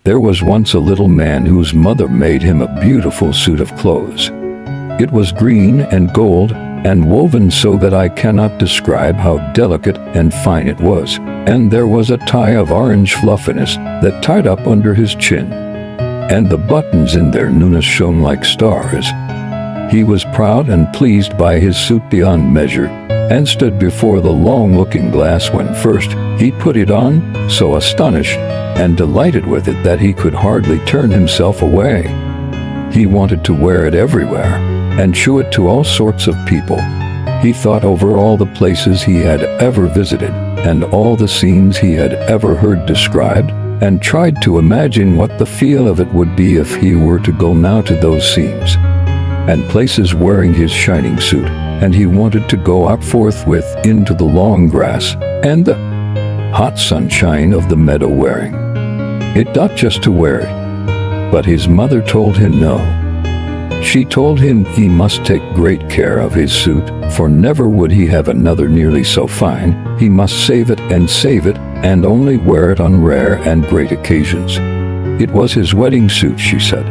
There was once a little man whose mother made him a beautiful suit of clothes. It was green and gold, and woven so that I cannot describe how delicate and fine it was, and there was a tie of orange fluffiness that tied up under his chin, and the buttons in their newness shone like stars. He was proud and pleased by his suit beyond measure, and stood before the long looking-glass when first he put it on, so astonished and delighted with it that he could hardly turn himself away. He wanted to wear it everywhere, and show it to all sorts of people. He thought over all the places he had ever visited, and all the scenes he had ever heard described, and tried to imagine what the feel of it would be if he were to go now to those scenes and places wearing his shining suit, and he wanted to go out forthwith into the long grass and the hot sunshine of the meadow wearing it, not just to wear it. But his mother told him no. She told him he must take great care of his suit, for never would he have another nearly so fine. He must save it, and only wear it on rare and great occasions. It was his wedding suit, she said,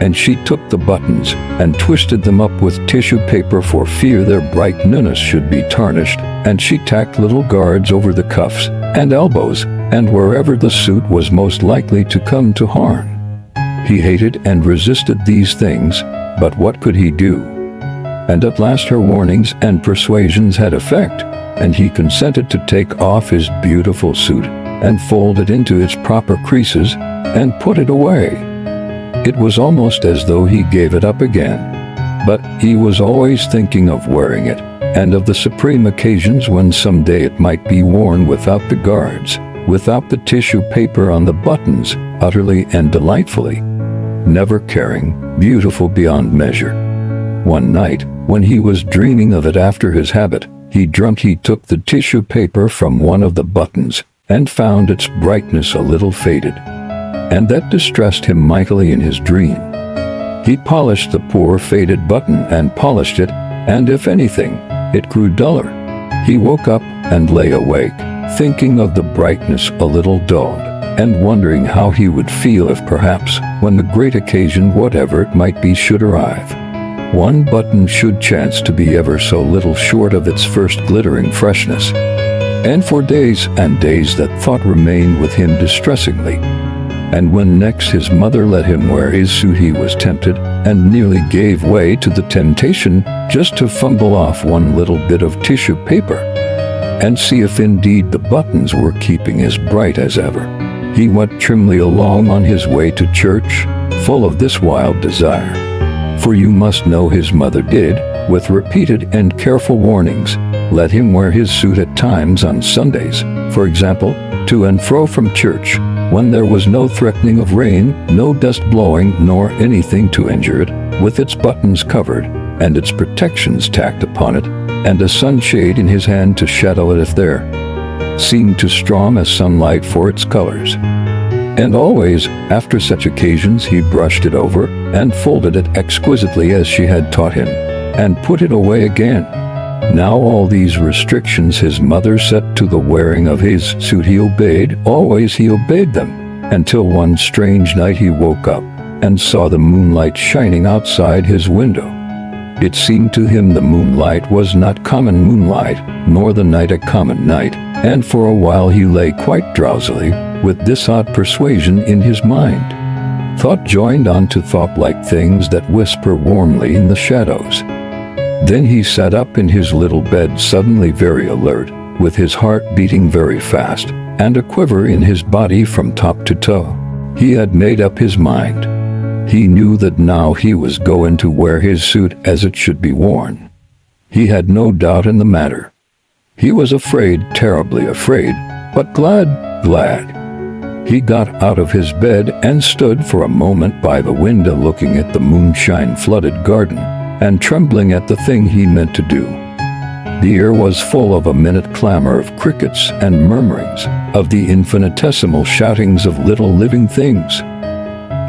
and she took the buttons and twisted them up with tissue paper for fear their bright newness should be tarnished, and she tacked little guards over the cuffs and elbows and wherever the suit was most likely to come to harm. He hated and resisted these things, but what could he do? And at last her warnings and persuasions had effect, and he consented to take off his beautiful suit and fold it into its proper creases and put it away. It was almost as though he gave it up again, but he was always thinking of wearing it, and of the supreme occasions when someday it might be worn without the guards, without the tissue paper on the buttons, utterly and delightfully, never caring, beautiful beyond measure. One night, when he was dreaming of it after his habit, he took the tissue paper from one of the buttons, and found its brightness a little faded, and that distressed him mightily in his dream. He polished the poor faded button and polished it, and if anything, it grew duller. He woke up and lay awake, thinking of the brightness a little dulled, and wondering how he would feel if perhaps, when the great occasion, whatever it might be, should arrive, one button should chance to be ever so little short of its first glittering freshness. And for days and days that thought remained with him distressingly. And when next his mother let him wear his suit, he was tempted, and nearly gave way to the temptation, just to fumble off one little bit of tissue paper, and see if indeed the buttons were keeping as bright as ever. He went trimly along on his way to church, full of this wild desire. For you must know his mother did, with repeated and careful warnings, let him wear his suit at times on Sundays, for example, to and fro from church, when there was no threatening of rain, no dust blowing, nor anything to injure it, with its buttons covered, and its protections tacked upon it, and a sunshade in his hand to shadow it if there seemed too strong a sunlight for its colors. And always, after such occasions, he brushed it over, and folded it exquisitely as she had taught him, and put it away again. Now all these restrictions his mother set to the wearing of his suit he obeyed, always he obeyed them, until one strange night he woke up, and saw the moonlight shining outside his window. It seemed to him the moonlight was not common moonlight, nor the night a common night, and for a while he lay quite drowsily, with this odd persuasion in his mind. Thought joined on to thought like things that whisper warmly in the shadows. Then he sat up in his little bed suddenly very alert, with his heart beating very fast, and a quiver in his body from top to toe. He had made up his mind. He knew that now he was going to wear his suit as it should be worn. He had no doubt in the matter. He was afraid, terribly afraid, but glad. He got out of his bed and stood for a moment by the window looking at the moonshine-flooded garden, and trembling at the thing he meant to do. The air was full of a minute clamor of crickets and murmurings, of the infinitesimal shoutings of little living things.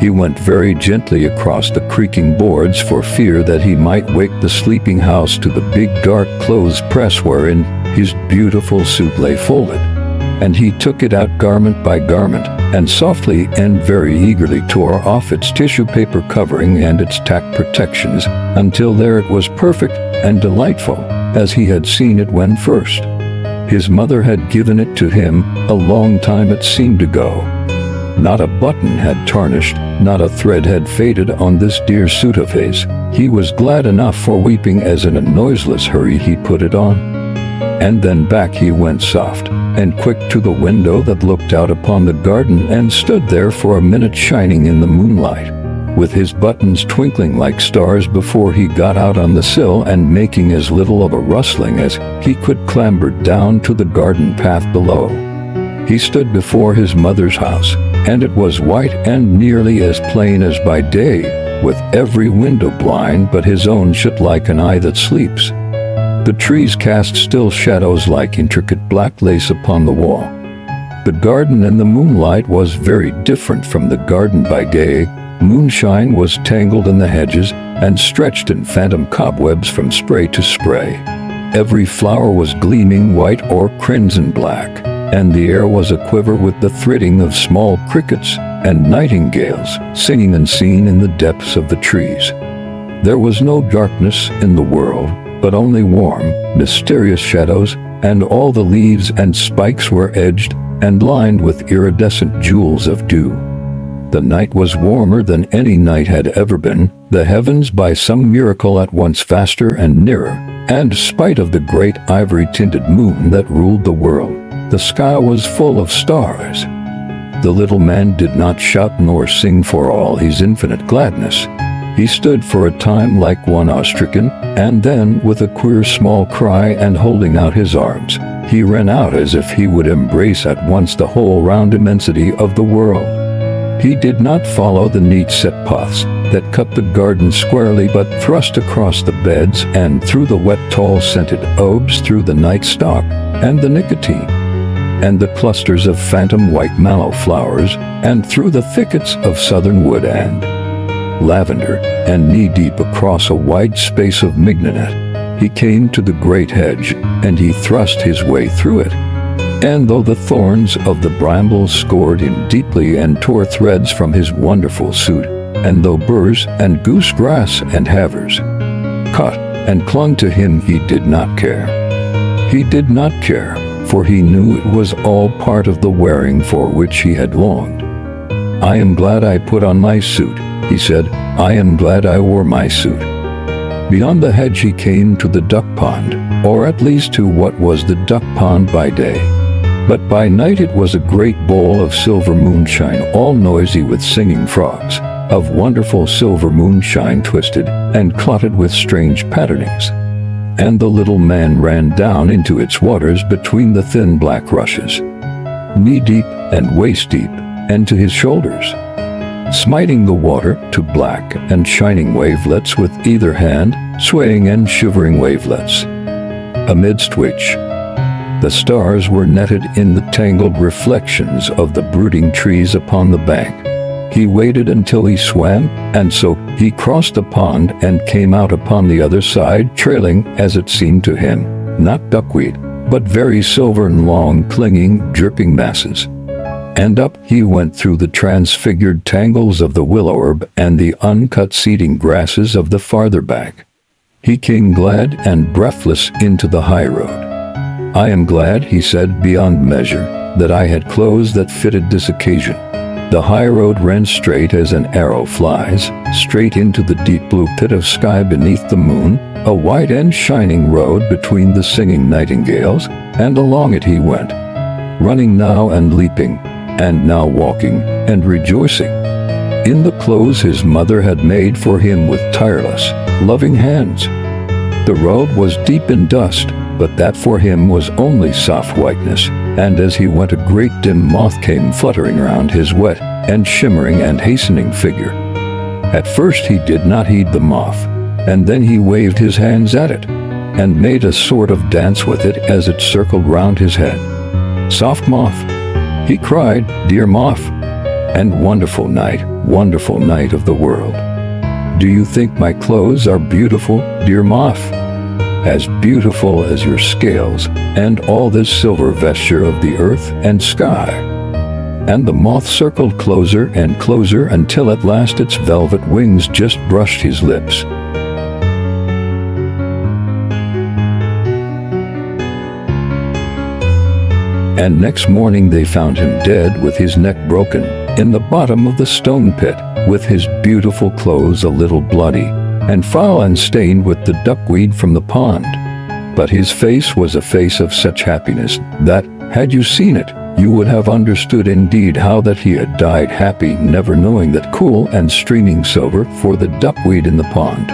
He went very gently across the creaking boards for fear that he might wake the sleeping house to the big dark clothes press wherein his beautiful suit lay folded, and he took it out garment by garment, and softly and very eagerly tore off its tissue paper covering and its tack protections, until there it was perfect and delightful, as he had seen it when first. His mother had given it to him, a long time it seemed ago. Not a button had tarnished, not a thread had faded on this dear suit of his. He was glad enough for weeping as in a noiseless hurry he put it on. And then back he went soft and quick to the window that looked out upon the garden, and stood there for a minute shining in the moonlight, with his buttons twinkling like stars before he got out on the sill, and making as little of a rustling as he could clamber down to the garden path below. He stood before his mother's house, and it was white and nearly as plain as by day, with every window blind but his own shut like an eye that sleeps. The trees cast still shadows like intricate black lace upon the wall. The garden in the moonlight was very different from the garden by day. Moonshine was tangled in the hedges and stretched in phantom cobwebs from spray to spray. Every flower was gleaming white or crimson black, and the air was aquiver with the thridding of small crickets and nightingales singing unseen in the depths of the trees. There was no darkness in the world, but only warm, mysterious shadows, and all the leaves and spikes were edged and lined with iridescent jewels of dew. The night was warmer than any night had ever been, the heavens by some miracle at once vaster and nearer, and spite of the great ivory-tinted moon that ruled the world, the sky was full of stars. The little man did not shout nor sing for all his infinite gladness. He stood for a time like one awe-stricken, and then, with a queer small cry and holding out his arms, he ran out as if he would embrace at once the whole round immensity of the world. He did not follow the neat set paths that cut the garden squarely, but thrust across the beds and through the wet tall scented herbs, through the night stock and the nicotine, and the clusters of phantom white mallow flowers, and through the thickets of southern wood and lavender, and knee-deep across a wide space of mignonette, he came to the great hedge, and he thrust his way through it. And though the thorns of the brambles scored him deeply and tore threads from his wonderful suit, and though burrs and goose-grass and havers cut and clung to him, he did not care. He did not care, for he knew it was all part of the wearing for which he had longed. "I am glad I put on my suit," he said. "I am glad I wore my suit." Beyond the hedge he came to the duck pond, or at least to what was the duck pond by day. But by night it was a great bowl of silver moonshine, all noisy with singing frogs, of wonderful silver moonshine twisted and clotted with strange patternings. And the little man ran down into its waters between the thin black rushes, knee-deep and waist-deep, and to his shoulders, smiting the water to black and shining wavelets with either hand, swaying and shivering wavelets, amidst which the stars were netted in the tangled reflections of the brooding trees upon the bank. He waited until he swam, and so he crossed the pond and came out upon the other side, trailing, as it seemed to him, not duckweed, but very silver and long, clinging, dripping masses. And up he went through the transfigured tangles of the willow herb and the uncut seeding grasses of the farther back. He came glad and breathless into the high road. "I am glad," he said, "beyond measure, that I had clothes that fitted this occasion." The high road ran straight as an arrow flies, straight into the deep blue pit of sky beneath the moon, a white and shining road between the singing nightingales, and along it he went, running now and leaping, and now walking and rejoicing, in the clothes his mother had made for him with tireless, loving hands. The road was deep in dust, but that for him was only soft whiteness, and as he went a great dim moth came fluttering round his wet and shimmering and hastening figure. At first he did not heed the moth, and then he waved his hands at it, and made a sort of dance with it as it circled round his head. "Soft moth," he cried, "dear moth, and wonderful night of the world. Do you think my clothes are beautiful, dear moth? as beautiful as your scales, and all this silver vesture of the earth and sky. And the moth circled closer and closer until at last its velvet wings just brushed his lips. And next morning they found him dead with his neck broken, in the bottom of the stone pit, with his beautiful clothes a little bloody, and foul and stained with the duckweed from the pond. But his face was a face of such happiness that, had you seen it, you would have understood indeed how that he had died happy, never knowing that cool and streaming silver for the duckweed in the pond.